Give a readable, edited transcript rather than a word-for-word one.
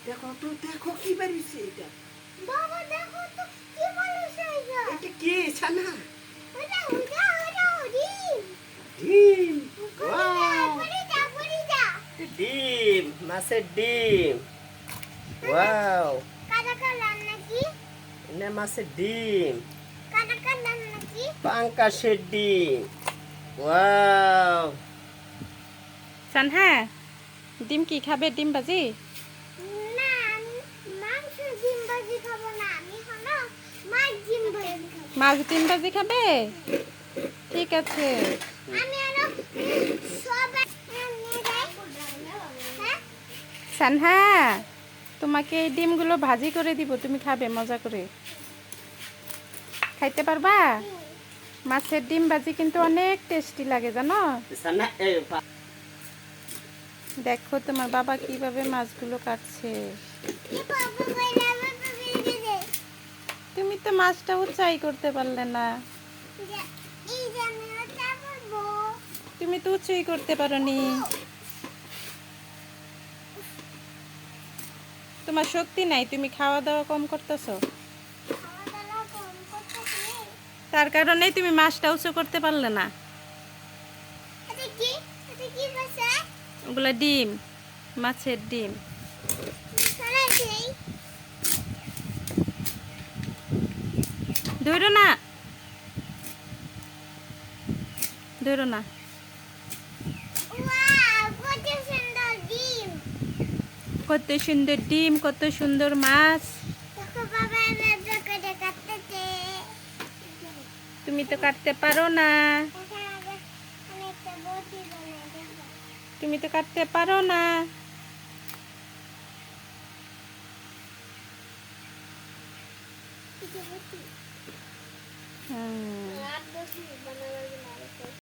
দেখো তো, দেখো কি বেরিয়েছে এটা। বাবা দেখো তো কি বলেছে এটা? এটা কি ছানা? ওটা ডিম। ডিম। পড়ে যা পড়ে যা। ডিম, মাছের ডিম। ওয়াও, কাটা কালার নাকি? এটা মাছের ডিম, কাটা কালার নাকি? পাঙ্কাশের ডিম। ওয়াও, সানহা ডিম কি খাবে? ডিম ভাজি? না আমি মাংস ডিম ভাজি খাবো না, আমি হলো মাছ ডিম ভাজি খাবো। মাছ ডিম ভাজি খাবে? ঠিক আছে। আমি হলো সবাই নিয়ে যাই। হ্যাঁ সানহা তোমাকে এই ডিমগুলো ভাজি করে দিব, তুমি খাবে মজা করে। খাইতে পারবা? মাছের ডিম ভাজি কিন্তু অনেক টেস্টি লাগে জানো। ছানা দেখো তোমার বাবা কিভাবে মাছগুলো কাটছে। কি বাবা কইলা বাবা বেরিয়ে দে। তুমি তো মাছটা উঁচাই করতে পারলে না। এই যে আমি ওটা বলবো। তুমি তো উঁচুই করতে পারোনি। তোমার শক্তি নাই, তুমি খাওয়া দাওয়া কম করতেছো। খাওয়া দাওয়া কম করতেছি। তার কারণেই তুমি মাছটা উঁচু করতে পারলে না। এটা কি? এটা কি ভাষা? ওগুলা ডিম, মাছের ডিম। সরাসরি ধরো না, ধরো না। ওয়াও কত সুন্দর ডিম। কত সুন্দর ডিম, কত সুন্দর মাছ। দেখো বাবা আমার দোকানে কাটতেছে। তুমি তো কাটতে পারো না। আমি একটা বটি বানাই দেবো। তুমি তো কাটতে পারো না। এই যে বটি। হুম, রাত বটি বানাই